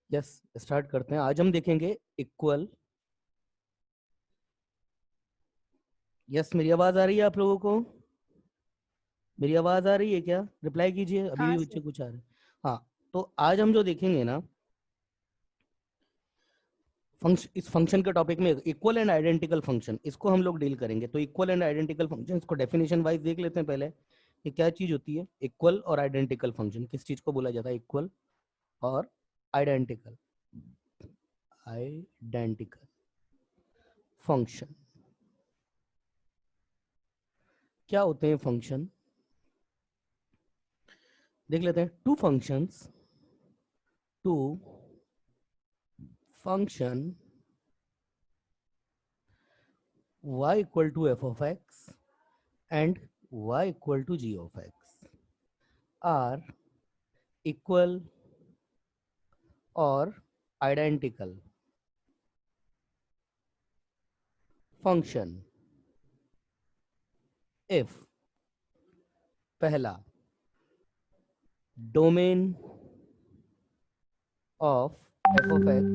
Yes, start करते हैं। आज हम देखेंगे इक्वल। यस, मेरी आवाज आ रही है आप लोगों को? मेरी आवाज आ रही है क्या? रिप्लाई कीजिए, अभी भी हाँ बच्चे सर। कुछ आ रहे हैं। हाँ, तो आज हम जो देखेंगे ना, फंक्शन, इस फंक्शन के टॉपिक में इक्वल एंड आइडेंटिकल फंक्शन, इसको हम लोग डील करेंगे। तो इक्वल एंड आइडेंटिकल फंक्शन को डेफिनेशन वाइज देख लेते हैं पहले। ये क्या चीज होती है? इक्वल और आइडेंटिकल फंक्शन किस चीज को बोला जाता है? इक्वल और आइडेंटिकल। आइडेंटिकल फंक्शन क्या होते हैं? फंक्शन देख लेते हैं। Two function y equal to f of x and y equal to g of x are equal or identical function if पहला domain of f of x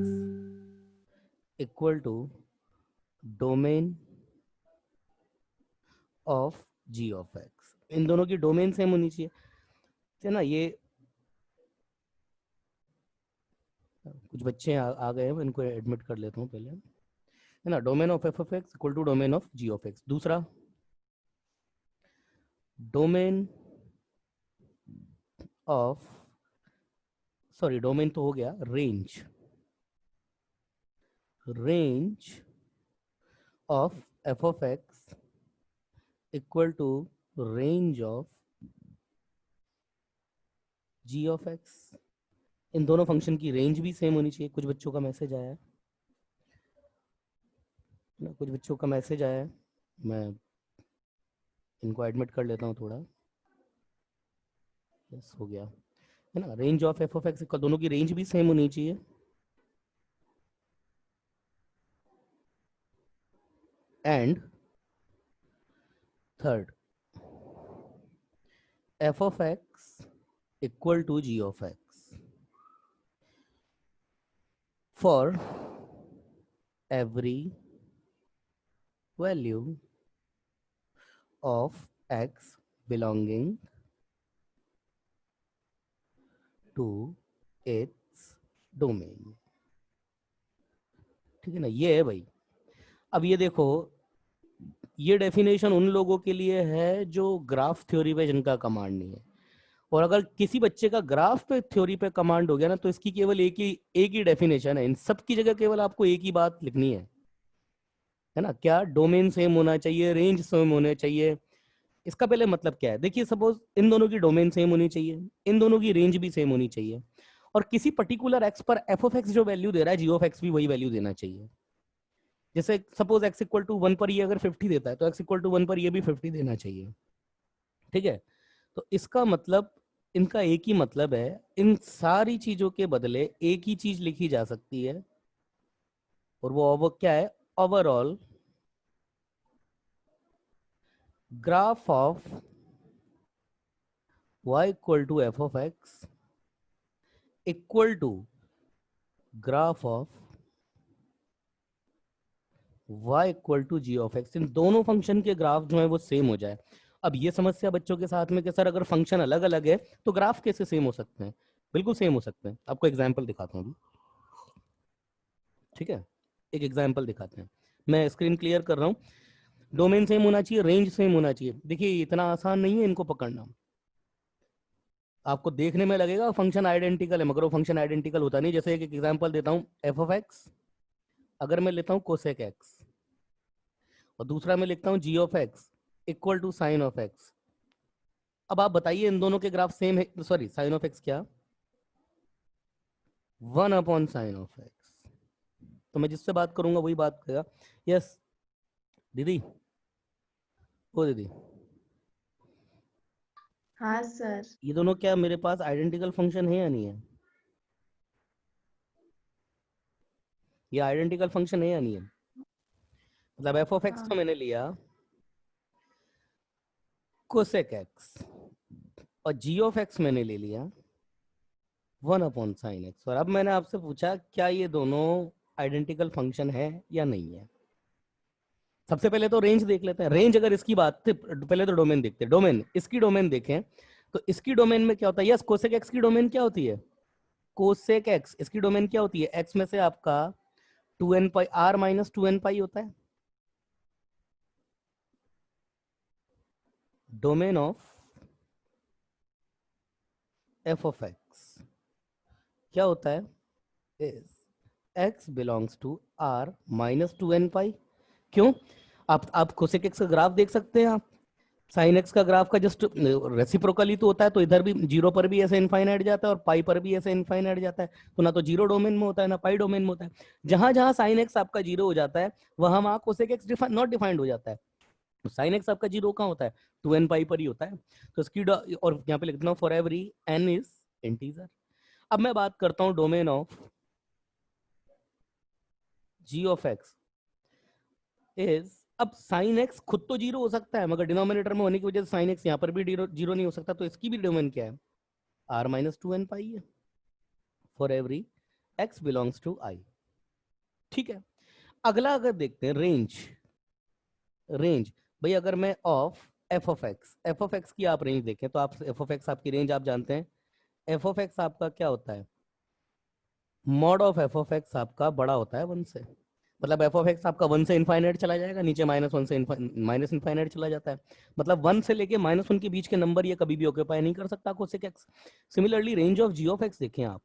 equal to domain of g of x। इन दोनों की domain same होनी चाहिए, है ना? ये कुछ बच्चे आ गए हैं, इनको एडमिट कर लेता हूँ पहले, है ना? Domain of F of x equal to domain of ji of X. दूसरा, डोमेन ऑफ, सॉरी डोमेन तो हो गया, range of F of x equal to range of ji of X. इन दोनों फंक्शन की रेंज भी सेम होनी चाहिए। कुछ बच्चों का मैसेज आया है ना, कुछ बच्चों का मैसेज आया है, मैं इनको एडमिट कर लेता हूँ थोड़ा। यस, हो गया, है ना? Range of F of x, दोनों की रेंज भी सेम होनी चाहिए। And third, f of x equal to ji of x for every value of x belonging to its domain. ठीक है ना? ये है भाई। अब ये देखो, ये डेफिनेशन उन लोगों के लिए है जो ग्राफ थ्योरी पे जिनका कमांड नहीं है। और अगर किसी बच्चे का ग्राफ पे थ्योरी पे कमांड हो गया ना, तो इसकी केवल एक ही डेफिनेशन है। इन सब की जगह केवल आपको एक ही बात लिखनी है ना? क्या? डोमेन सेम होना चाहिए, रेंज सेम होने चाहिए। इसका पहले मतलब क्या है? देखिए, सपोज इन दोनों की डोमेन सेम होनी चाहिए, इन दोनों की रेंज भी सेम होनी चाहिए, और किसी पर्टिकुलर एक्स पर एफ ऑफ एक्स जो वैल्यू दे रहा है, जी ऑफ एक्स भी वही वैल्यू देना चाहिए। जैसे सपोज एक्स इक्वल टू 1 पर ये अगर 50 देता है, तो एक्स इक्वल टू 1 पर ये भी 50 देना चाहिए। ठीक है? तो इसका मतलब, इनका एक ही मतलब है। इन सारी चीजों के बदले एक ही चीज लिखी जा सकती है, और वो क्या है? Overall graph of y equal to F of x equal to graph of y equal to ji of X. इन दोनों फंक्शन के ग्राफ जो है वो सेम हो जाए। अब ये समस्या बच्चों के साथ में कि सर अगर फंक्शन अलग अलग है तो ग्राफ कैसे सेम हो सकते हैं? बिल्कुल सेम हो सकते हैं। आपको एग्जाम्पल दिखाता हूँ अभी। ठीक है, एक एग्जाम्पल दिखाते हैं। मैं स्क्रीन क्लियर कर रहा हूँ। डोमेन सेम होना चाहिए, रेंज सेम होना चाहिए। देखिए, इतना आसान नहीं है इनको पकड़ना। आपको देखने में लगेगा फंक्शन आइडेंटिकल है, मगर वो फंक्शन आइडेंटिकल होता नहीं। जैसे एक एग्जांपल देता हूँ, एफ ऑफ एक्स अगर मैं लेता हूँ कोसेक एक्स, और दूसरा मैं लिखता हूँ G of x equal to sine of X. अब आप बताइए, इन दोनों के ग्राफ सेम है? सॉरी, साइन ऑफ एक्स क्या? 1 अपॉन साइन ऑफ एक्स। तो मैं जिससे बात करूंगा वही बात करेगा। यस दीदी, ओ दीदी, हाँ सर। ये दोनों क्या मेरे पास आइडेंटिकल फंक्शन है या नहीं है? ये आइडेंटिकल फंक्शन है या नहीं है? मतलब एफ ऑफ एक्स तो हाँ। मैंने लिया कोसेक एक्स, और जी ऑफ एक्स मैंने ले लिया वन अपॉन साइन एक्स। और अब मैंने आपसे पूछा क्या ये दोनों आइडेंटिकल फंक्शन है या नहीं है। सबसे पहले तो रेंज देख लेते हैं। रेंज अगर इसकी बात थी, पहले तो डोमेन देखते हैं। डोमेन, इसकी डोमेन देखें तो इसकी डोमेन में क्या होता है, यस कोसेक एक्स की डोमेन क्या होती है, कोसेक एक्स इसकी डोमेन क्या होती है, एक्स में से आपका 2n pi are minus 2n pi होता है। Domain of F of x क्या होता है, is x belongs to R minus 2n pi. क्यों, आप कोसेक एक्स का ग्राफ देख सकते हैं। आप साइन एक्स का ग्राफ का जस्ट रेसिप्रोकली तो होता है, तो इधर भी जीरो पर भी ऐसे इनफाइनाइट जाता है और पाई पर भी ऐसे इनफाइनाइट जाता है। तो ना तो जीरो डोमेन में होता है ना पाई डोमेन में होता है। जहां जहां साइन एक्स आपका जीरो हो जाता है वहां वहां कोसेक एक्स नॉट डिफाइंड हो जाता है। तो साइन एक्स आपका जीरो कहाँ होता है, 2n पाई पर ही होता है। तो इसकी और यहाँ पे लिख देना for every n is integer. अब मैं बात करता हूँ domain of g of x is, अब साइन एक्स खुद तो जीरो हो सकता है मगर डिनोमिनेटर में होने की वजह से साइन एक्स यहाँ पर भी जीरो नहीं हो सकता, तो इसकी भी डोमेन क्या है, r माइनस 2n पाई है for every x belongs to i। ठीक है, अगला अगर देखते हैं रेंज। रेंज भाई अगर मैं ऑफ एफ ऑफ एक्स की आप रेंज देखें तो आप एफ ऑफ एक्स आपकी रेंज आप जानते हैं। एफ ऑफ एक्स आपका क्या होता है, mod of F of x आपका बड़ा होता है वन से। मतलब एफ ऑफ एक्स आपका वन से इनफाइनाइट चला जाएगा, नीचे माइनस वन से माइनस इनफाइनाइट चला जाता है। मतलब वन से लेके माइनस वन के बीच के नंबर ये कभी भी ऑक्यूपाई नहीं कर सकता cosec X. Similarly range of ji of X देखें आप,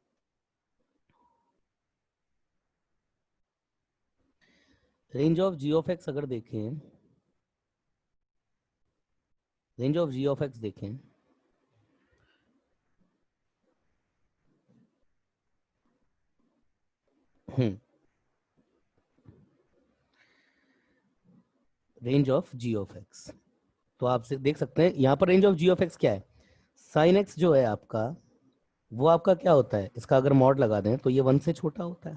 range of ji of X अगर देखें, range of ji of X देखें, range of ji of X, तो आप देख सकते हैं यहाँ पर range of ji of x क्या है, साइन एक्स जो है आपका वो आपका क्या होता है, इसका अगर मॉड लगा दें तो ये वन से छोटा होता है।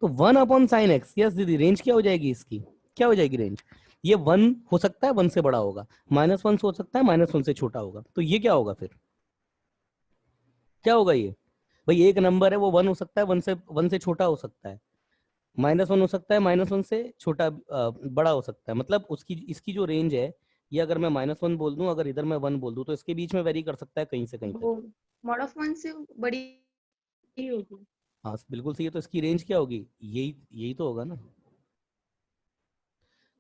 तो one upon sine x, yes दीदी रेंज क्या हो जाएगी इसकी, क्या हो जाएगी रेंज, ये वन हो सकता है वन से बड़ा होगा, माइनस वन हो सकता है माइनस वन से छोटा होगा, तो ये क्या होगा फिर, क्या होगा ये, भाई एक नंबर है वो वन हो सकता है वन से छोटा हो सकता है, माइनस वन हो सकता है माइनस वन से छोटा बड़ा हो सकता है। मतलब उसकी इसकी जो रेंज है ये अगर मैं माइनस वन बोल दूं, अगर इधर मैं वन बोल दूं, तो इसके बीच में वेरी कर सकता है कहीं से कहीं तक। वो मॉड ऑफ वन से बड़ी होगी। हाँ बिल्कुल सही है, तो इसकी रेंज क्या होगी, यही यही तो होगा ना।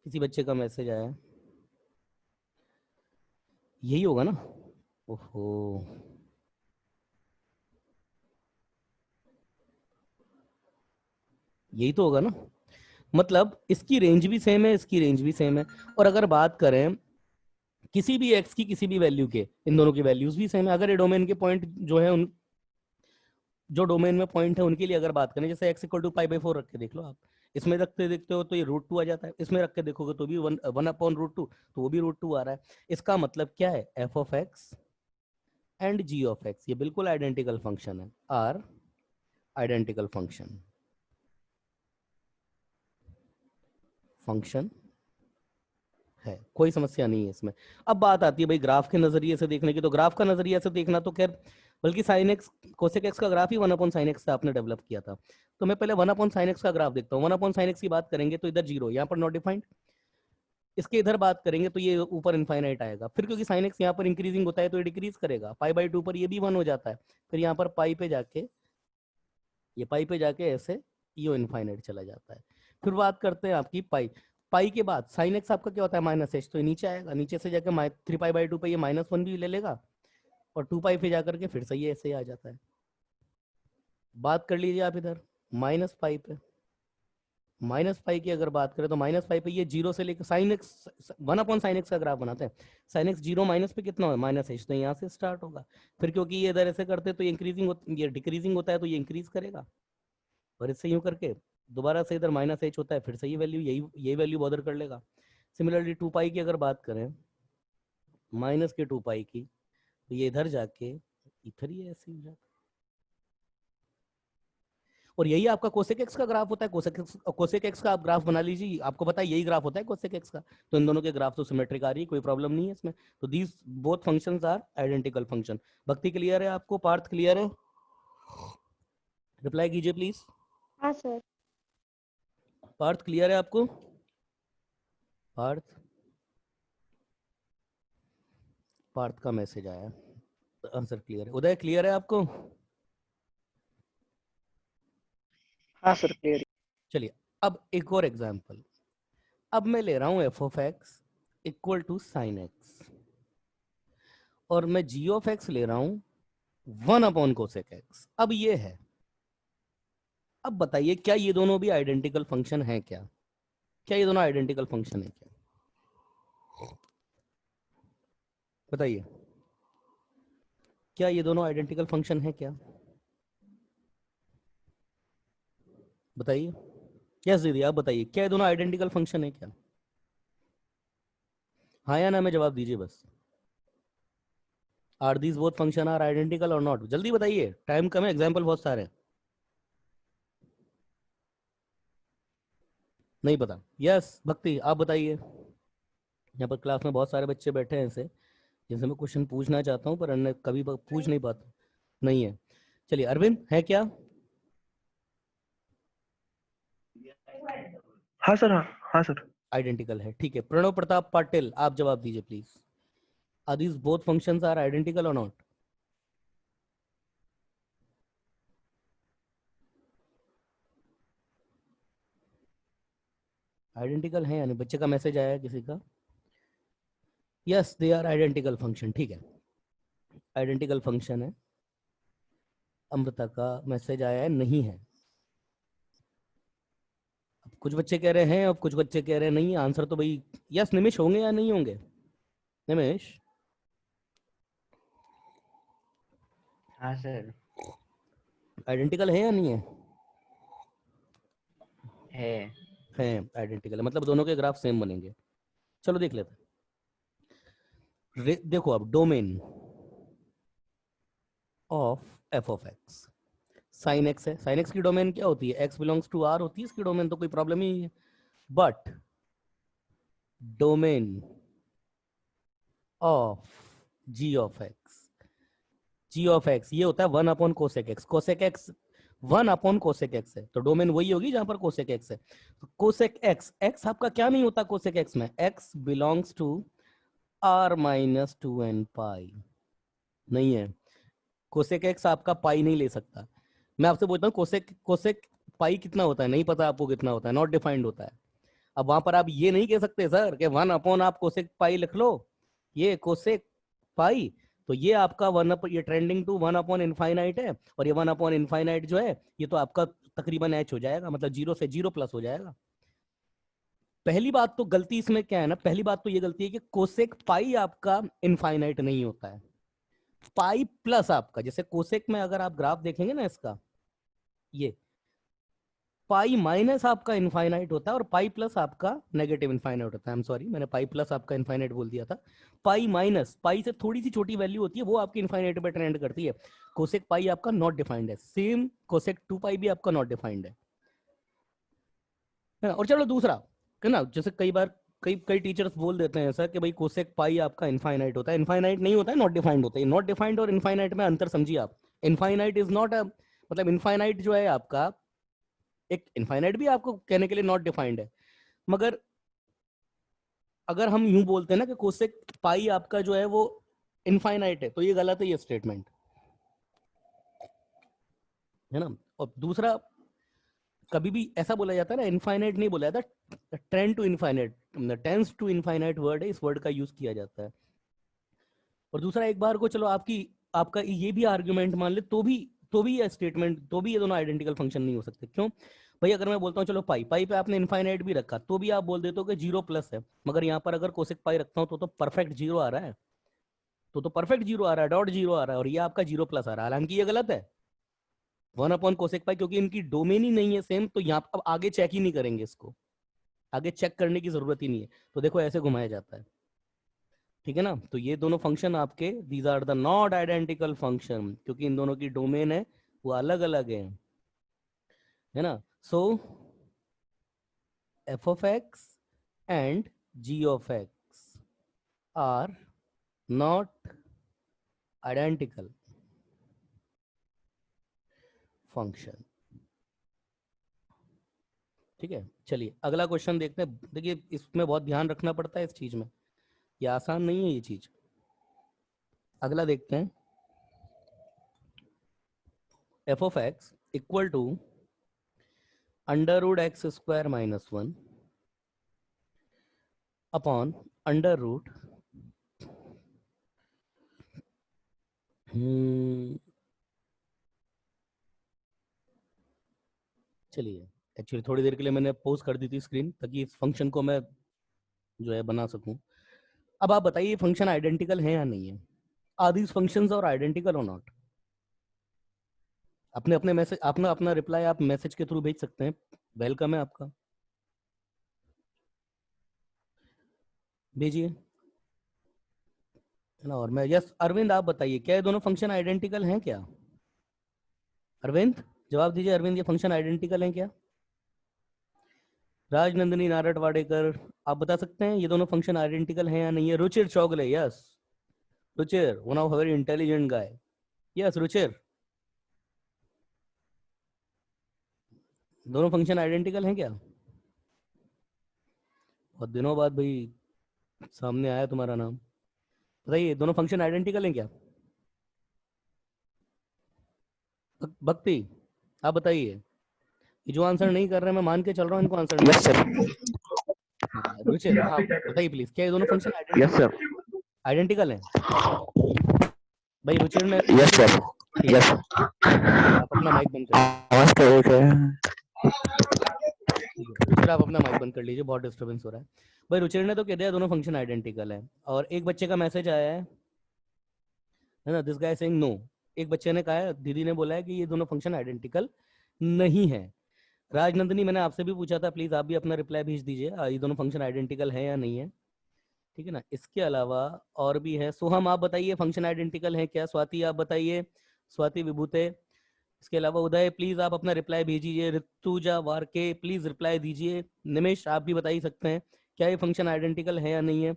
किसी बच्चे का मैसेज आया है, यही होगा ना। ओहो, यही तो होगा ना। मतलब इसकी रेंज भी सेम है, इसकी रेंज भी सेम है। और अगर बात करें किसी भी एक्स की किसी भी वैल्यू के, इन दोनों की वैल्यूज भी सेम है। अगर ये डोमेन के पॉइंट जो है उन जो डोमेन में पॉइंट है उनके लिए अगर बात करें, जैसे x equal to pi by four रख के देख लो आप, इसमें रखते देखते हो तो ये रूट टू आ जाता है, इसमें रख के देखोगे तो भी one one upon root two, तो वो भी रूट टू आ रहा है। इसका मतलब क्या है, f of x and ji of x ये बिल्कुल आइडेंटिकल फंक्शन है, आर आइडेंटिकल फंक्शन फंक्शन है, कोई समस्या नहीं है इसमें। अब बात आती है भाई ग्राफ के नजरिए से देखने की, तो ग्राफ का नजरिया से देखना तो खैर, बल्कि साइन एक्स कोसेक एक्स का ग्राफ ही वन अपॉन साइन एक्स का आपने डेवलप किया था। तो मैं पहले वन अपॉन साइन एक्स का ग्राफ देखता हूँ। वन अपॉन साइन एक्स की बात करेंगे तो इधर जीरो, यहाँ पर नॉट डिफाइंड। इसके इधर बात करेंगे तो ये ऊपर इनफाइनाइट आएगा, फिर क्योंकि साइन एक्स यहाँ पर इंक्रीजिंग होता है तो ये डिक्रीज करेगा, पाई बाई टू पर ये भी वन हो जाता है, फिर यहाँ पर पाई पे जाके ये पाई पे जाके ऐसे यो इनफाइनाइट चला जाता है। फिर बात करते हैं आपकी पाई, पाई के बाद साइन एक्स आपका क्या होता है माइनस एच, तो ये नीचे आएगा, नीचे से जाके थ्री पाई बाई टू पे ये माइनस वन भी ले लेगा और टू पाई पे जाकर के फिर से ये ऐसे ही आ जाता है। बात कर लीजिए आप इधर माइनस पाई पे, माइनस पाई की अगर बात करें तो माइनस पाई पे ये जीरो से लेकर sine x one upon sine x का ग्राफ बनाते हैं। साइन एक्स जीरो माइनस पे कितना हो माइनस एच, तो यहाँ से स्टार्ट होगा, फिर क्योंकि ये इधर ऐसे करते तो ये इंक्रीजिंग ये डिक्रीजिंग होता है तो ये इंक्रीज करेगा, और इससे यूं करके दोबारा से इधर माइनस एच होता है, फिर से ये वैल्यू यही वैल्यू बॉदर कर लेगा। सिमिलरली टू पाई की अगर बात करें, माइनस के टू पाई की, तो ये इधर जाके इधर ही ऐसे हो जाता है। और यही आपका कोसेक एक्स का ग्राफ होता है। कोसेक एक्स का आप ग्राफ बना लीजिए, आपको पता है यही ग्राफ होता है कोसेक एक्स का। तो इन दोनों के ग्राफ तो सिमेट्रिक आ रही है, कोई प्रॉब्लम नहीं है इसमें। तो these both functions are identical function. Bhakti clear है आपको, पार्थ क्लियर है। रिप्लाई कीजिए प्लीज। हाँ सर। पार्थ क्लियर है आपको? पार्थ, पार्थ का मैसेज आया, आंसर क्लियर है। उदय क्लियर है आपको? हाँ सर क्लियर। चलिए अब एक और एग्जांपल। अब मैं ले रहा हूं f of x equal to sine x, और मैं जी ऑफ एक्स ले रहा हूं 1 अपॉन कोसेक एक्स। अब ये है, अब बताइए क्या ये दोनों भी आइडेंटिकल फंक्शन है क्या? क्या ये दोनों आइडेंटिकल फंक्शन है क्या? बताइए, क्या ये दोनों आइडेंटिकल फंक्शन है क्या? बताइए। यस दीदी आप बताइए, क्या ये दोनों आइडेंटिकल फंक्शन है क्या? हाँ या ना में जवाब दीजिए बस। Are these both function are identical और नॉट? जल्दी बताइए, टाइम कम है, एग्जाम्पल बहुत सारे हैं। नहीं पता? यस भक्ति आप बताइए। यहाँ पर क्लास में बहुत सारे बच्चे बैठे हैं ऐसे जिनसे मैं क्वेश्चन पूछना चाहता हूँ पर अन्य कभी पूछ नहीं पाता। नहीं है? चलिए अरविंद है क्या? हाँ सर। हाँ हाँ सर। आइडेंटिकल है, ठीक है। प्रणव प्रताप पाटिल आप जवाब दीजिए please. Are these both functions are identical और नॉट? आइडेंटिकल है यानी बच्चे का मैसेज आया है किसी का? Yes they are identical function, ठीक है आइडेंटिकल फंक्शन है। अमृता का मैसेज आया है नहीं है। अब कुछ बच्चे कह रहे हैं और कुछ बच्चे कह रहे हैं नहीं। आंसर तो भाई यस निमिष होंगे या नहीं होंगे? निमिष हाँ सर। आइडेंटिकल है या नहीं है? है। आइडेंटिकल है, मतलब दोनों के ग्राफ सेम बनेंगे। चलो देख लेते हैं। देखो अब domain of F of x sine x है। साइन एक्स की डोमेन क्या होती है? एक्स बिलोंग्स टू आर होती है इसकी डोमेन, तो कोई प्रॉब्लम ही नहीं है। But domain of ji of x, g of x ये होता है 1 upon cosec x. Cosec x 1 upon cosec x है, तो डोमेन वही होगी जहां पर कोसेक एक्स है। तो कोसेक एक्स, एक्स आपका क्या नहीं होता कोसेक एक्स में? X belongs to R minus 2n pi. नहीं है, कोसेक एक्स आपका पाई नहीं ले सकता। मैं आपसे पूछता हूँ कोसेक कोसेक पाई कितना होता है? नहीं पता आपको कितना होता है? नॉट डिफाइंड होता है। अब वहां पर आप ये नहीं कह सकते सर कि 1 अपॉन आप कोसेक पाई लिख लो, ये कोसेक पाई, तो ये आपका ये ट्रेंडिंग टू 1 अपॉन इनफाइनाइट है, और ये 1 अपॉन इनफाइनाइट जो है ये तो आपका तकरीबन एच हो जाएगा, मतलब 0 से 0 प्लस हो जाएगा। पहली बात तो गलती इसमें क्या है ना, पहली बात तो ये गलती है कि कोसेक पाई आपका इनफाइनाइट नहीं होता है। पाई प्लस आपका, जैसे कोसेक में अगर आप ग्राफ देखेंगे ना इसका, ये पाई माइनस आपका इनफाइनाइट होता है और पाई प्लस आपका नेगेटिव इनफाइनाइट होता है। आई एम सॉरी, मैंने पाई प्लस आपका इनफाइनाइट बोल दिया था। पाई माइनस, पाई से थोड़ी सी छोटी वैल्यू होती है, वो आपकी इनफाइनाइट पे ट्रेंड करती है। कोसेक पाई आपका नॉट डिफाइंड है। सेम कोसेक 2 पाई भी आपका नॉट डिफाइंड है ना? और चलो दूसरा है ना, जैसे कई बार कई कई टीचर्स बोल देते हैं ऐसा कि भाई कोसेक पाई आपका इनफाइनाइट होता है। इनफाइनाइट नहीं होता है, नॉट डिफाइंड होता है। नॉट डिफाइंड और इनफाइनाइट में अंतर समझिए आप। इनफाइनाइट इज नॉट अ, मतलब इनफाइनाइट जो है आपका, एक इनफाइनाइट भी आपको कहने के लिए नॉट डिफाइंड है, मगर अगर हम यूं बोलते हैं ना कि कोसेक पाई आपका जो है वो इनफाइनाइट है, तो ये गलत है ये स्टेटमेंट, है ना? और दूसरा, कभी भी ऐसा बोला जाता है ना, इनफाइनाइट नहीं बोला जाता, trend to infinite, tends to infinite word है, इस वर्ड का यूज किया जाता है। और दूसरा, एक बार को चलो आपकी आपका ये भी आर्ग्यूमेंट मान ले तो भी ये स्टेटमेंट, तो भी ये दोनों आइडेंटिकल फंक्शन नहीं हो सकते। क्यों भाई? अगर मैं बोलता हूँ चलो पाई पाई पे आपने इनफाइनाइट भी रखा, तो भी आप बोल देते हो कि 0 प्लस है, मगर यहाँ पर अगर कोसेक पाई रखता हूँ तो परफेक्ट 0 आ रहा है, तो परफेक्ट 0 आ रहा है, डॉट 0 आ रहा है, और ये आपका 0 प्लस आ रहा है, हालांकि ये गलत है 1 अपॉन कोसेक पाई, क्योंकि इनकी डोमेन ही नहीं है सेम। तो यहाँ अब आगे चेक ही नहीं करेंगे इसको, आगे चेक करने की जरूरत ही नहीं है। तो देखो ऐसे घुमाया जाता है, ठीक है ना? तो ये दोनों फंक्शन आपके these are the not identical function, क्योंकि इन दोनों की डोमेन है वो अलग अलग है ना? So F of x and ji of X are not identical. Function. ठीक है, चलिए अगला क्वेश्चन देखते हैं। देखिए इसमें बहुत ध्यान रखना पड़ता है इस चीज में, ये आसान नहीं है ये चीज। अगला देखते हैं, f of x equal to under root x square minus 1 upon under root चलिए एक्चुअली थोड़ी देर के लिए मैंने पॉज कर दी थी स्क्रीन, ताकि इस फंक्शन को मैं जो है बना सकूं। अब आप बताइए फंक्शन आइडेंटिकल है या नहीं है? आर दीज फंक्शंस और आइडेंटिकल और नॉट? अपने अपने मैसेज, अपना अपना रिप्लाई आप मैसेज के थ्रू भेज सकते हैं। वेलकम है आपका, भेजिए, है ना। और मैं यस अरविंद, आप बताइए क्या ये दोनों फंक्शन आइडेंटिकल हैं क्या? अरविंद जवाब दीजिए, अरविंद ये फंक्शन आइडेंटिकल हैं क्या? राजनंदिनी नारट वाडेकर आप बता सकते हैं ये दोनों फंक्शन आइडेंटिकल हैं या नहीं है? Ruchir Chougule, yes Ruchir, one of very intelligent guy, yes Ruchir, दोनों फंक्शन आइडेंटिकल हैं क्या? बहुत दिनों बाद भाई सामने आया तुम्हारा नाम, बताइए दोनों फंक्शन आइडेंटिकल हैं क्या? भक्ति आप बताइए, ये जो आंसर नहीं कर रहे मैं मान के चल रहा हूँ इनको आंसर नहीं। Yes sir. रुचिर हाँ बताइए प्लीज, क्या ये दोनों फंक्शन यस सर। आइडेंटिकल हैं? भाई रुचिर ने यस सर। यस। आप अपना माइक बंद कर, रुचिर आप अपना माइक बंद कर लीजिए, बहुत डिस्टर्बेंस हो रहा है। भाई रुचिर ने तो कह दिया दोनों फंक्शन आइडेंटिकल है, और एक बच्चे का मैसेज आया है ना, दिस गाय सेइंग नो। एक बच्चे ने कहा है, दीदी ने बोला है कि ये दोनों फंक्शन आइडेंटिकल नहीं है। राजनंदिनी मैंने आपसे भी पूछा था, प्लीज आप भी अपना रिप्लाई भेज दीजिए, ये दोनों फंक्शन आइडेंटिकल है या नहीं है, ठीक है ना। इसके अलावा और भी है, सोहम आप बताइए फंक्शन आइडेंटिकल है क्या? स्वाति आप बताइए, स्वाति विभूते। इसके अलावा उदय प्लीज आप अपना रिप्लाई भेजिए, ऋतुजा वारके प्लीज रिप्लाई दीजिए, निमेश आप भी बता ही सकते हैं क्या ये फंक्शन आइडेंटिकल है या नहीं है।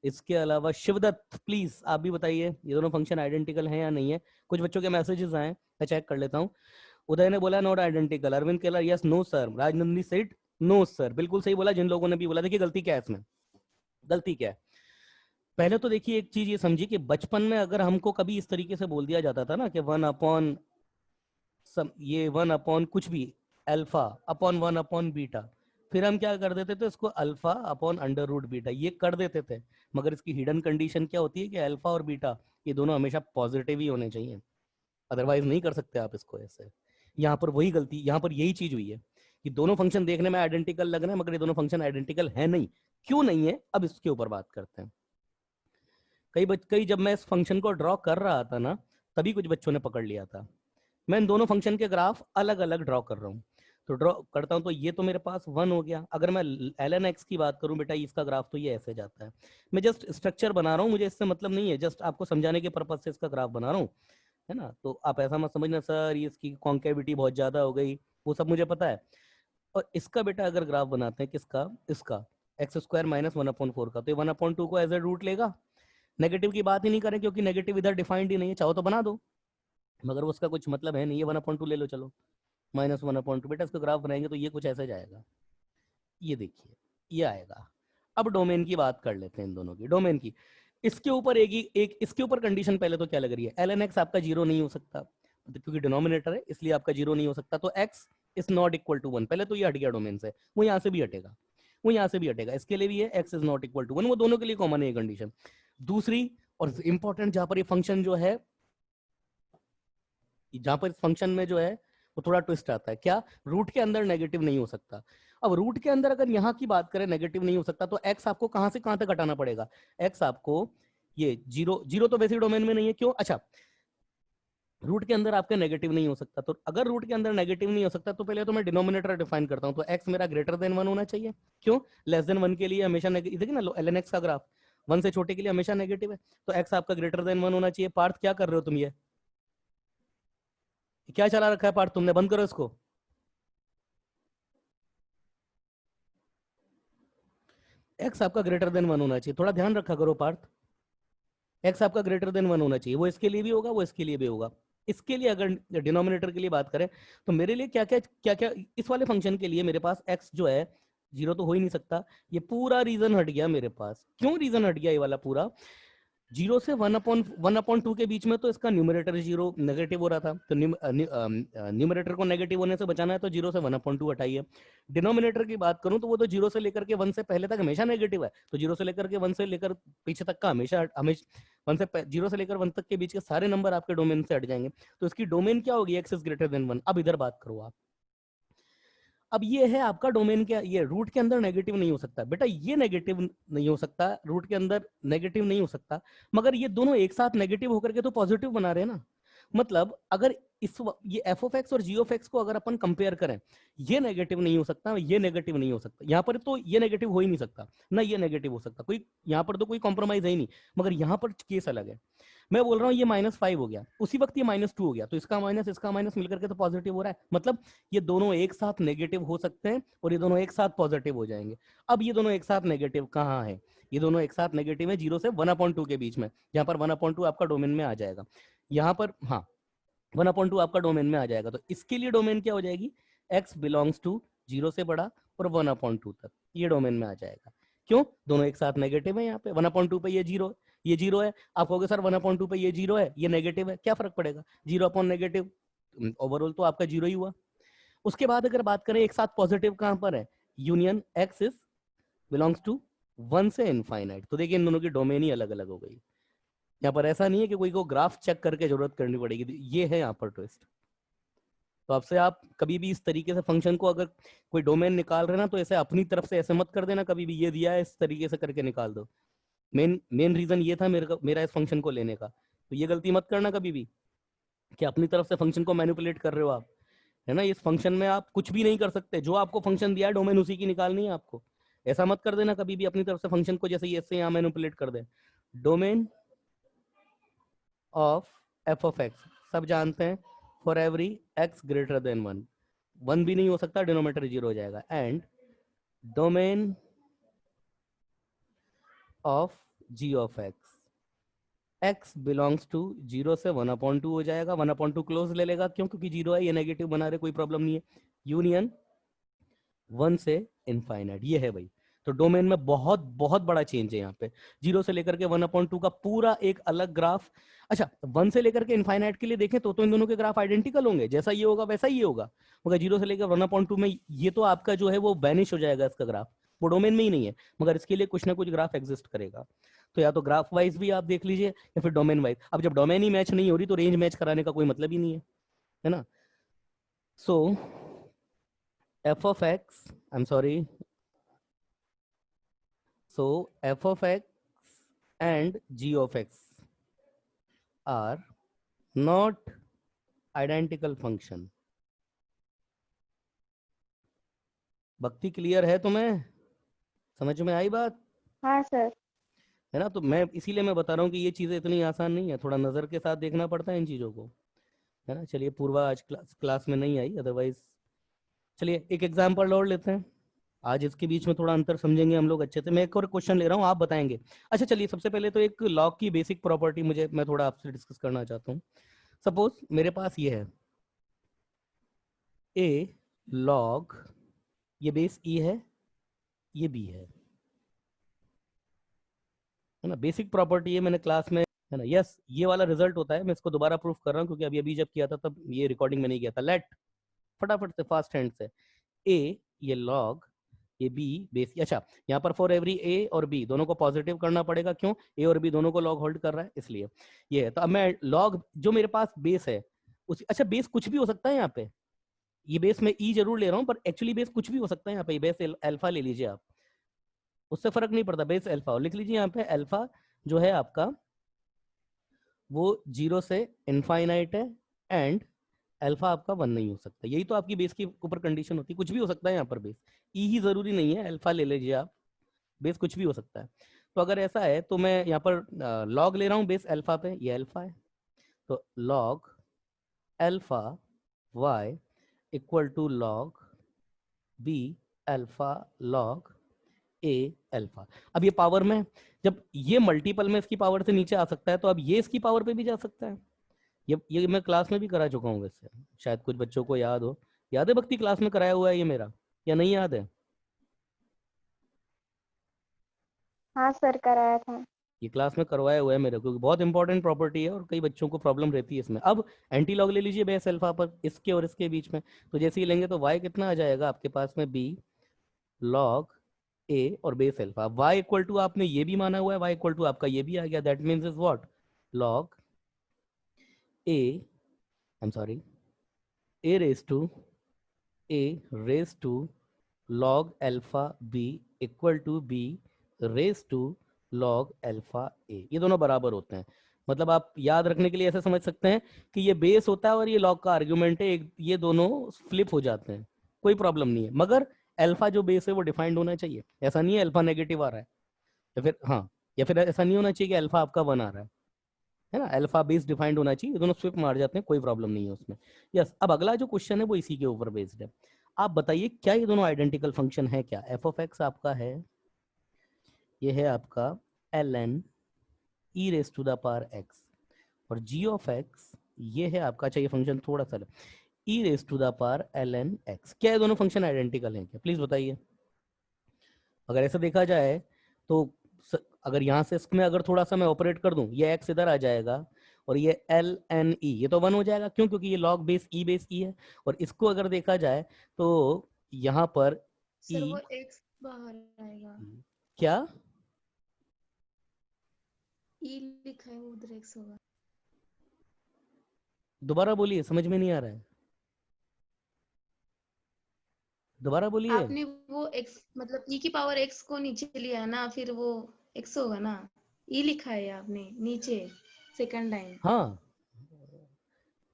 इसके अलावा शिवदत्त प्लीज आप भी बताइए ये दोनों फंक्शन आइडेंटिकल है या नहीं है। कुछ बच्चों के मैसेजेस आए, मैं चेक कर लेता हूँ। उदय ने बोला not identical, Arvind Kelar yes no sir, Rajnandini said no sir, बिल्कुल सही बोला जिन लोगों ने भी बोला। देखिए गलती क्या है इसमें, गलती क्या है? पहले तो देखिए एक चीज ये समझिए कि बचपन में अगर हमको कभी इस तरीके से बोल दिया जाता था ना कि 1 अपॉन ये 1 अपॉन कुछ भी अल्फा अपॉन 1 अपॉन बीटा, फिर हम क्या कर देते थे इसको alpha upon under root beta ये कर देते थे। मगर इसकी हिडन कंडीशन क्या होती है कि अल्फा और बीटा ये दोनों हमेशा पॉजिटिव ही होने चाहिए, अदरवाइज नहीं कर सकते आप इसको ऐसे। यहाँ पर वही गलती, यहाँ पर यही चीज हुई है कि दोनों फंक्शन देखने में आइडेंटिकल लग रहे हैं मगर ये दोनों फंक्शन आइडेंटिकल है नहीं। क्यों नहीं है अब इसके ऊपर बात करते हैं। कई जब मैं इस फंक्शन को ड्रॉ कर रहा था ना, तभी कुछ बच्चों ने पकड़ लिया था। मैं इन दोनों फंक्शन के ग्राफ अलग अलग ड्रॉ कर रहा हूँ, तो ड्रॉ करता हूँ तो ये तो मेरे पास 1 हो गया। अगर मैं ln x की बात करूँ बेटा, इसका ग्राफ तो ये ऐसे जाता है। मैं जस्ट स्ट्रक्चर बना रहा हूँ, मुझे इससे मतलब नहीं है, जस्ट आपको समझाने के पर्पज से इसका ग्राफ बना रहा हूँ, है ना। तो आप ऐसा मत समझना सर ये इसकी कॉन्केविटी बहुत ज्यादा हो गई, वो सब मुझे पता है। और इसका बेटा अगर ग्राफ बनाते हैं किसका, इसका एक्स स्क्वायर माइनस 1/4 का, तो ये 1/2 को एज ए रूट लेगा। नेगेटिव की बात ही नहीं करें क्योंकि नेगेटिव इधर डिफाइंड ही नहीं है, चाहो तो बना दो मगर उसका कुछ मतलब है नहीं। ये 1/2 ले लो, चलो -1/2 बेटा इसका ग्राफ बनाएंगे तो ये कुछ ऐसा जाएगा, ये देखिए ये आएगा। अब डोमेन की बात कर लेते हैं, इन दोनों की डोमेन की। इसके ऊपर एक इसके ऊपर कंडीशन पहले तो क्या लग रही है, ln x आपका 0 नहीं हो सकता क्योंकि डिनोमिनेटर है इसलिए आपका 0 नहीं हो सकता, तो x is not equal to 1। पहले तो ये हट गया डोमेन से, वो यहाँ से भी हटेगा, वो यहाँ से भी हटेगा, इसके लिए भी है x is not equal to 1, वो दोनों के लिए कॉमन है ये कंडीशन। दूसरी और इंपॉर्टेंट, जहां पर ये फंक्शन जो है, जहां पर इस फंक्शन में जो है वो थोड़ा ट्विस्ट आता है, क्या रूट के अंदर नेगेटिव नहीं हो सकता। अब रूट के अंदर अगर यहाँ की बात करें नेगेटिव नहीं हो सकता, तो x आपको कहां से कहां तक हटाना पड़ेगा, x आपको ये 0 तो वैसे डोमेन में नहीं है, क्यों? अच्छा रूट के अंदर आपका नेगेटिव नहीं हो सकता, तो अगर रूट के अंदर नेगेटिव नहीं हो सकता तो पहले तो मैं डिनोमिनेटर डिफाइन करता हूं, तो x मेरा ग्रेटर देन 1 होना चाहिए, क्यों? लेस देन 1 के लिए हमेशा देखिए ना ln x का ग्राफ 1 से छोटे के लिए हमेशा नेगेटिव है, तो x आपका ग्रेटर देन 1 होना चाहिए। पार्थ क्या कर रहे हो तुम, ये क्या चला रखा है पार्थ तुमने, बंद करो इसको। x आपका ग्रेटर देन 1 होना चाहिए, थोड़ा ध्यान रखा करो पार्थ, x आपका ग्रेटर देन 1 होना चाहिए, वो इसके लिए भी होगा वो इसके लिए भी होगा, इसके लिए अगर डिनोमिनेटर के लिए बात करें तो मेरे लिए क्या क्या इस वाले फंक्शन के लिए मेरे पास x जो है 0 तो हो ही नहीं सकता। ये पूरा रीजन हट गया मेरे पास। क्यों रीजन हट गया ये वाला पूरा? 0 से 1/2 के बीच में तो इसका न्यूमरेटर 0 नेगेटिव हो रहा था, तो न्यूमरेटर को नेगेटिव होने से बचाना है तो 0 से 1/2 हटाइए। डिनोमिनेटर की बात करूं तो वो तो 0 से लेकर के 1 से पहले तक हमेशा नेगेटिव है, तो 0 से लेकर के 1 से लेकर पीछे तक का हमेशा 0 से लेकर 1 तक के बीच के सारे नंबर आपके डोमेन से हट जाएंगे। तो इसकी डोमेन क्या होगी? x > 1। अब इधर बात करो आप। अब ये है आपका डोमेन क्या, ये रूट के अंदर नेगेटिव नहीं हो सकता बेटा, ये नेगेटिव नहीं हो सकता, रूट के अंदर नेगेटिव नहीं हो सकता, मगर ये दोनों एक साथ नेगेटिव होकर के तो पॉजिटिव बना रहे हैं ना। मतलब अगर ये f ऑफ x और g ऑफ x को अगर अपन कंपेयर करें, ये नेगेटिव नहीं हो सकता, ये नेगेटिव नहीं हो सकता, यहाँ पर तो ये नेगेटिव हो ही नहीं सकता ना, ये नेगेटिव हो सकता, कोई यहाँ पर तो कोई कॉम्प्रोमाइज है ही नहीं, मगर यहाँ पर केस अलग है। मैं बोल रहा हूँ ये -5 हो गया, उसी वक्त ये -2 हो गया, तो इसका माइनस मिलकर के तो पॉजिटिव हो रहा है। मतलब ये दोनों एक साथ नेगेटिव हो सकते हैं और ये दोनों एक साथ पॉजिटिव हो जाएंगे। अब ये दोनों एक साथ नेगेटिव कहाँ है? ये दोनों एक साथ नेगेटिव है 0 से 1/2 के बीच में, जहां पर 1/2 आपका डोमेन में आ जाएगा। यहाँ पर हाँ 1/2 आपका डोमेन में आ जाएगा, तो इसके लिए डोमेन क्या हो जाएगी? x बिलोंग्स टू 0 से बड़ा और 1/2 तक, ये डोमेन में आ जाएगा। क्यों? दोनों एक साथ नेगेटिव है। यहाँ पे 1/2 पे ये 0, ये 0 है, आप कहोगे सर 1/2 पे ये 0 है, ये नेगेटिव है, क्या फर्क पड़ेगा? 0 अपॉन नेगेटिव, ओवरऑल तो आपका 0 ही हुआ। उसके बाद अगर बात करें एक साथ पॉजिटिव कहां पर है, यूनियन x बिलोंग्स टू 1 से इनफाइनाइट, तो देखिए इन दोनों की डोमेन ही अलग अलग हो गई। यहाँ पर ऐसा नहीं है कि कोई को ग्राफ चेक करके जरूरत करनी पड़ेगी, ये है यहाँ पर ट्विस्ट। तो आपसे आप कभी भी इस तरीके से फंक्शन को अगर कोई डोमेन निकाल रहे ना, तो ऐसे अपनी तरफ से ऐसे मत कर देना कभी भी, ये दिया है इस तरीके से करके निकाल दो। मेन रीजन ये था मेरा इस फंक्शन को लेने का, तो ये गलती मत करना कभी भी कि अपनी तरफ से फंक्शन को मैनिपुलेट कर रहे हो आप, है ना। इस फंक्शन में आप कुछ भी नहीं कर सकते, जो आपको फंक्शन दिया है डोमेन उसी की निकालनी है आपको। ऐसा मत कर देना कभी भी अपनी तरफ से फंक्शन को जैसे ऐसे यहाँ मैनिपुलेट कर दे। Domain of f of x सब जानते हैं, for every x greater than 1 भी नहीं हो सकता, डिनोमिनेटर 0 हो जाएगा। And domain of g of x belongs to 0 से 1/2 हो जाएगा, 1/2 क्लोज ले लेगा, क्यों? क्योंकि 0 है, ये नेगेटिव बना रहे, कोई प्रॉब्लम नहीं है। यूनियन 1 से इनफाइनाइट, ये है भाई। तो डोमेन में बहुत बहुत बड़ा चेंज है यहाँ पे, 0 से लेकर के 1/2 का पूरा एक अलग ग्राफ। अच्छा 1 से लेकर के इनफाइनाइट के लिए देखें तो इन दोनों के ग्राफ आइडेंटिकल होंगे, जैसा ये होगा वैसा ही होगा, मगर 0 से लेकर 1/2 में ये तो आपका जो है वो बैनिश हो जाएगा, इसका ग्राफ वो डोमेन में ही नहीं है, मगर इसके लिए कुछ ना कुछ ग्राफ एग्जिस्ट करेगा। तो या तो ग्राफ वाइज भी आप देख लीजिए या फिर डोमेन वाइज। अब जब डोमेन ही मैच नहीं हो रही तो रेंज मैच कराने का कोई मतलब ही नहीं है ना। सो f of x, I'm sorry, so f of x and g of x are not identical function. भक्ति क्लियर है तुम्हें? समझ में आई बात? हाँ सर। है ना। तो मैं इसीलिए मैं बता रहा हूँ कि ये चीजें इतनी आसान नहीं है, थोड़ा नजर के साथ देखना पड़ता है इन चीजों को, है ना। चलिए पूर्वा आज क्लास में नहीं आई, अदरवाइज चलिए एक एग्जाम्पल और लेते हैं आज, इसके बीच में थोड़ा अंतर समझेंगे हम लोग अच्छे से। मैं एक और क्वेश्चन ले रहा हूँ, आप बताएंगे। अच्छा चलिए सबसे पहले तो एक लॉग की बेसिक प्रॉपर्टी मैं थोड़ा आपसे डिस्कस करना चाहता हूँ। सपोज मेरे पास ये है ए लॉग, ये बेस ई है, ये बी है ना। बेसिक प्रॉपर्टी है, मैंने क्लास में, है ना। यस ये वाला रिजल्ट होता है, मैं इसको दोबारा प्रूफ कर रहा हूँ क्योंकि अभी जब किया था तब ये रिकॉर्डिंग में नहीं किया था। लेट फटाफट से फास्ट हैंड से, ए ये लॉग, ये बी बेस। अच्छा यहाँ पर फॉर एवरी ए और बी दोनों को पॉजिटिव करना पड़ेगा, क्यों? ए और बी दोनों को लॉग होल्ड कर रहा है इसलिए ये है। तो अब मैं लॉग जो मेरे पास बेस है उस, अच्छा बेस कुछ भी हो सकता है यहाँ पे, ये बेस में ई जरूर ले रहा हूँ पर एक्चुअली बेस कुछ भी हो सकता है यहाँ पे, बेस अल्फा ले लीजिए आप, उससे फर्क नहीं पड़ता, बेस अल्फा लिख लीजिए यहाँ पे। अल्फा जो है आपका वो 0 से इनफाइनाइट है एंड अल्फा आपका 1 नहीं हो सकता। यही तो आपकी बेस के ऊपर कंडीशन होती है, कुछ भी हो सकता है यहाँ पर, बेस ई ही जरूरी नहीं है, अल्फा ले लीजिए आप, बेस कुछ भी हो सकता है। तो अगर ऐसा है तो मैं यहाँ पर लॉग ले रहा हूँ बेस अल्फा पे, ये अल्फा है, तो log alpha y equal to log b alpha log a alpha. अब ये पावर में, जब ये मल्टीपल में इसकी पावर से नीचे आ सकता है तो अब ये इसकी पावर पे भी जा सकता है, ये मैं क्लास में भी करा चुका हूँ वैसे, शायद कुछ बच्चों को याद हो। याद है भक्ति, क्लास में कराया हुआ है ये मेरा, या नहीं याद है? हाँ सर, कराया था। ये क्लास में करवाया हुआ है मेरे को, क्योंकि बहुत इंपॉर्टेंट प्रॉपर्टी है और कई बच्चों को प्रॉब्लम रहती है इसमें। अब एंटी लॉग ले लीजिए बेस अल्फा पर, इसके और इसके बीच में, तो जैसे ही लेंगे तो y कितना आ जाएगा आपके पास में, b लॉग a और base alpha. y equal to आपने ये भी माना हुआ है, y इक्वल टू आपका ये भी आ गया, that means is what, log a, I am sorry, a raise to log alpha b equal to b raise to log alpha a। ये दोनों बराबर होते हैं। मतलब आप याद रखने के लिए ऐसे समझ सकते हैं कि ये बेस होता है और ये log का आर्ग्यूमेंट है, ये दोनों फ्लिप हो जाते हैं, कोई प्रॉब्लम नहीं है। मगर अल्फा जो बेस है वो डिफाइंड होना चाहिए, ऐसा नहीं है अल्फा नेगेटिव आ रहा है, या फिर हाँ, या फिर ऐसा नहीं होना चाहिए कि अल्फा आपका 1 आ रहा है ना, अल्फा बेस डिफाइंड होना चाहिए। ये दोनों स्विप मार जाते हैं, कोई प्रॉब्लम नहीं है उसमें। यस, अब अगला जो क्वेश्चन है वो इसी के ऊपर बेस्ड है। आप बताइए क्या ये दोनों आइडेंटिकल फंक्शन है क्या? एफ ऑफ एक्स आपका है, ये है आपका ln e raise to the power x, और g ऑफ x ये है आपका, चाहिए फंक्शन थोड़ा सा e raise to the power ln x। क्या ये दोनों फंक्शन आइडेंटिकल हैं क्या? प्लीज बताइए। अगर ऐसा देखा जाए तो अगर यहाँ से इसमें अगर थोड़ा सा मैं ऑपरेट कर दूं, ये x इधर आ जाएगा और ये ln e, ये तो 1 हो जाएगा, क्यों? क्योंकि ये log बेस e है। और इसको अगर देखा जाए तो यहाँ पर सर e, वो x बाहर आएगा, क्या e लिखा है वो उधर x होगा। दोबारा बोलिए, समझ में नहीं आ रहा है, दोबारा बोलिए। आपने वो x मतलब e की पावर x को नीचे लिया ना, फिर वो x होगा ना, e लिखा है आपने नीचे सेकंड लाइन। हाँ,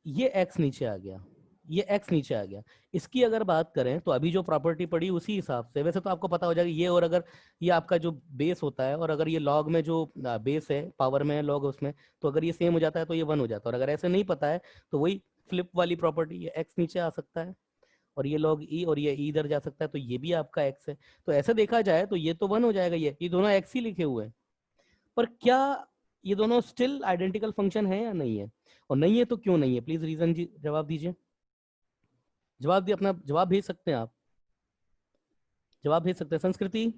ये x नीचे आ गया, ये x नीचे आ गया। इसकी अगर बात करें तो अभी जो प्रॉपर्टी पड़ी उसी हिसाब से, वैसे तो आपको पता हो जाएगा ये, और अगर ये आपका जो बेस होता है और अगर ये लॉग में जो बेस है पावर में है लॉग उसमें, तो अगर ये सेम हो जाता है तो ये 1 हो जाता है। और अगर ऐसे नहीं पता है तो वही फ्लिप वाली प्रॉपर्टी, ये x नीचे आ सकता है और ये log e, और ये e इधर जा सकता है, तो ये भी आपका x है। तो ऐसे देखा जाए तो ये तो 1 हो जाएगा, ये दोनों x ही लिखे हुए हैं। पर क्या ये दोनों स्टिल आइडेंटिकल फंक्शन है या नहीं है? और नहीं है तो क्यों नहीं है? प्लीज रीजन जी जवाब दीजिए। जवाब दिए, अपना जवाब भेज सकते हैं आप, जवाब भेज सकते हैं। संस्कृति,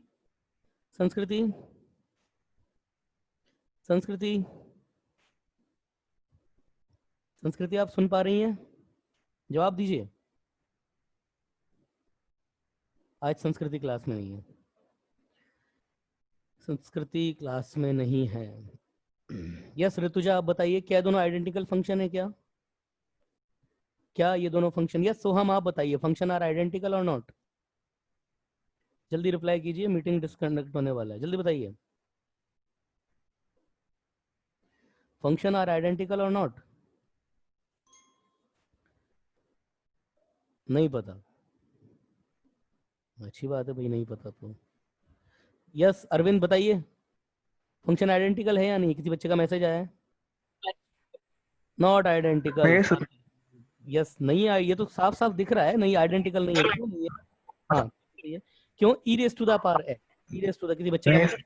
संस्कृति, संस्कृति, संस्कृति, आप सुन पा रही हैं? जवाब दीजिए। आज संस्कृति क्लास में नहीं है, संस्कृति क्लास में नहीं है। यस ऋतुजा, आप बताइए क्या दोनों आइडेंटिकल फंक्शन है क्या? क्या ये दोनों फंक्शन, यस सोहम आप बताइए, फंक्शन आर आइडेंटिकल और नॉट? जल्दी रिप्लाई कीजिए, मीटिंग डिस्कनेक्ट होने वाला है, जल्दी बताइए। फंक्शन आर आइडेंटिकल और नॉट? नहीं पता, अच्छी बात है भाई, नहीं पता तो। यस अरविंद बताइए, फंक्शन आइडेंटिकल है या नहीं? किसी बच्चे का मैसेज आया है? Not identical. नहीं सर। यस नहीं है, ये तो साफ साफ दिख रहा है, नहीं आइडेंटिकल नहीं है। क्यों नहीं है? हाँ सही है। क्यों? E raise to the power X, E raise to the, किसी बच्चे का नहीं मैसेज?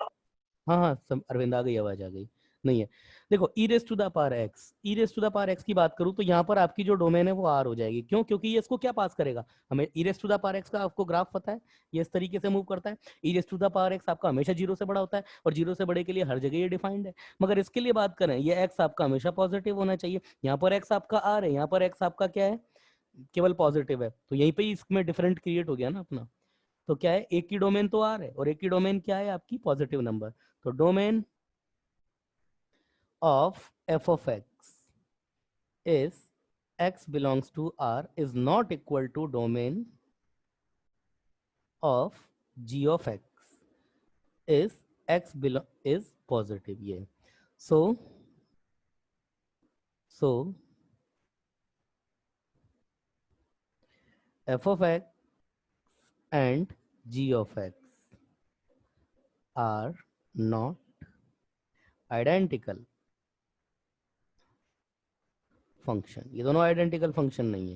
हाँ हाँ अरविंद आ गई, आवाज आ गई। नहीं है। देखो E raise to the power X, E raise to the power X की बात करूं तो यहाँ पर आपकी जो डोमेन है वो आर हो जाएगी। क्यों? क्योंकि ये इसको क्या पास करेगा, हमें E raise to the power X का आपको ग्राफ पता है, ये इस तरीके से मूव करता है। E raise to the power X आपका हमेशा 0 से बड़ा होता है और 0 से बड़े के लिए हर जगह ये डिफाइंड है। मगर इसके लिए बात करें, ये एक्स आपका हमेशा पॉजिटिव होना चाहिए। यहाँ पर एक्स आपका आर है, यहाँ पर एक्स आपका क्या है, केवल पॉजिटिव है। तो यहीं पे ही इसमें डिफरेंट क्रिएट हो गया ना अपना। तो क्या है, एक की डोमेन तो आर है और एक की डोमेन क्या है आपकी, पॉजिटिव नंबर। तो domain of f of x is x belongs to R is not equal to domain of g of x is x belong is positive, ये so f of x and g of x are not identical function, ये दोनों identical function नहीं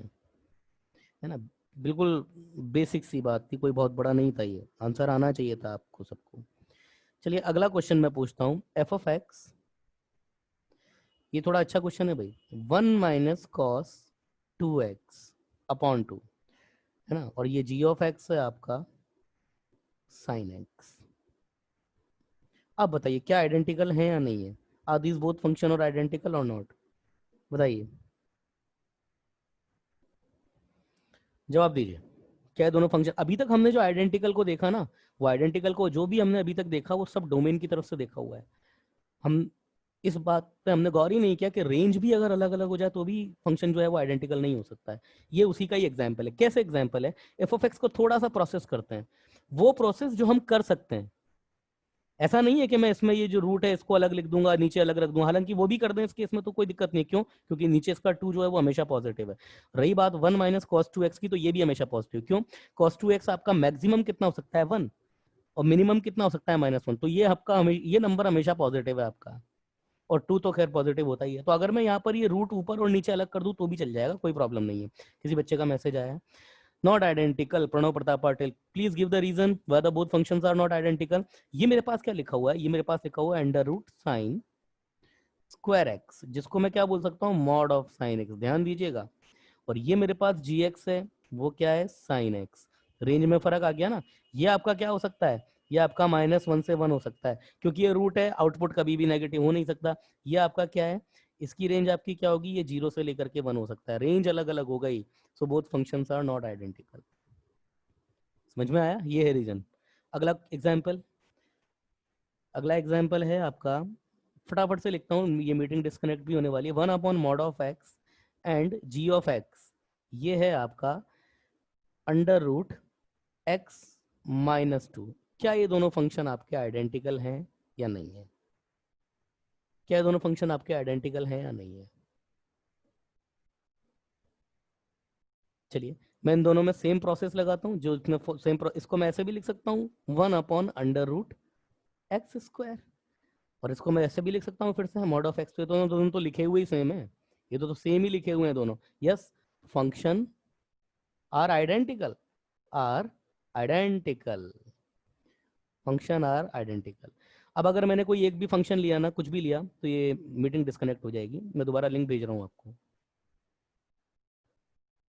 है ना। बिल्कुल basic सी बात थी, कोई बहुत बड़ा नहीं था, ये आंसर आना चाहिए था आपको सबको। चलिए अगला क्वेश्चन मैं पूछता हूं, एफ ऑफ एक्स ये थोड़ा अच्छा क्वेश्चन है भाई। 1 माइनस कॉस 2x अपॉन 2 है ना, और ये g ऑफ x है आपका sin x। अब बताइए क्या आइडेंटिकल है या नहीं है? आर दीज बोथ फंक्शन और आइडेंटिकल और नॉट? बताइए, जवाब दीजिए। क्या है दोनों फंक्शन? अभी तक हमने जो आइडेंटिकल को देखा ना, वो आइडेंटिकल को जो भी हमने अभी तक देखा वो सब डोमेन की तरफ से देखा हुआ है। हम इस बात पे हमने गौर ही नहीं किया कि रेंज भी अगर अलग अलग हो जाए तो भी फंक्शन जो है वो आइडेंटिकल नहीं हो सकता है। ये उसी का ही एग्जाम्पल है। कैसे एग्जाम्पल है? एफ ऑफ एक्स को थोड़ा सा प्रोसेस करते हैं, वो प्रोसेस जो हम कर सकते हैं। ऐसा नहीं है कि मैं इसमें ये जो रूट है इसको अलग लिख दूंगा, नीचे अलग रख दूंगा, हालांकि वो भी कर दें इस केस में तो कोई दिक्कत नहीं। क्यों? क्योंकि नीचे इसका 2 जो है वो हमेशा पॉजिटिव है। रही बात 1 माइनस कॉस 2x की, तो ये भी हमेशा पॉजिटिव। क्यों? कॉस 2x आपका मैक्सिमम कितना हो सकता है 1, और मिनिमम कितना हो सकता है -1, तो ये आपका ये नंबर हमेशा पॉजिटिव है आपका, और 2 तो खैर पॉजिटिव होता ही है। तो अगर मैं यहाँ पर ये रूट ऊपर और नीचे अलग कर दूं तो भी चल जाएगा, कोई प्रॉब्लम नहीं है। किसी बच्चे का मैसेज आया है, not identical. Pranav Pratap Patil, please give the reason whether both functions are not identical. ये मेरे पास क्या लिखा हुआ है? ये मेरे पास लिखा हुआ है under root sine square x, जिसको मैं क्या बोल सकता हूँ? Mod of sine x. ध्यान दीजिएगा। और ये मेरे पास जी एक्स है, वो क्या है? Sine x. रेंज में फर्क आ गया ना। ये आपका क्या हो सकता है? ये आपका -1 से 1 हो सकता है, क्योंकि ये रूट है, आउटपुट कभी भी नेगेटिव हो नहीं सकता। ये आपका क्या है? इसकी रेंज आपकी क्या होगी? ये 0 से लेकर के 1 हो सकता है। रेंज अलग अलग हो गई, so both functions are not identical. समझ में आया? ये है रीजन। अगला एग्जाम्पल, अगला एग्जाम्पल है आपका, फटाफट से लिखता हूँ, ये मीटिंग डिस्कनेक्ट भी होने वाली है। 1 upon mod of x and ji of x, ये है आपका अंडर रूट एक्स -2। क्या ये दोनों फंक्शन आपके आइडेंटिकल हैं या नहीं है? क्या ये दोनों फंक्शन आपके आइडेंटिकल हैं या नहीं है? चलिए, मैं इन दोनों में सेम प्रोसेस लगाता हूँ। जो इसमें सेम, इसको मैं ऐसे भी लिख सकता हूँ 1 upon under root x square, और इसको मैं ऐसे भी लिख सकता हूँ फिर से मॉड ऑफ एक्स। तो दोनों तो लिखे हुए ही सेम है, ये तो सेम ही लिखे हुए हैं दोनों। Yes, function are identical, are identical, function are identical. अब अगर मैंने कोई एक भी फंक्शन लिया ना, कुछ भी लिया, तो ये मीटिंग डिस्कनेक्ट हो जाएगी। मैं दोबारा लिंक भेज रहा हूँ आपको।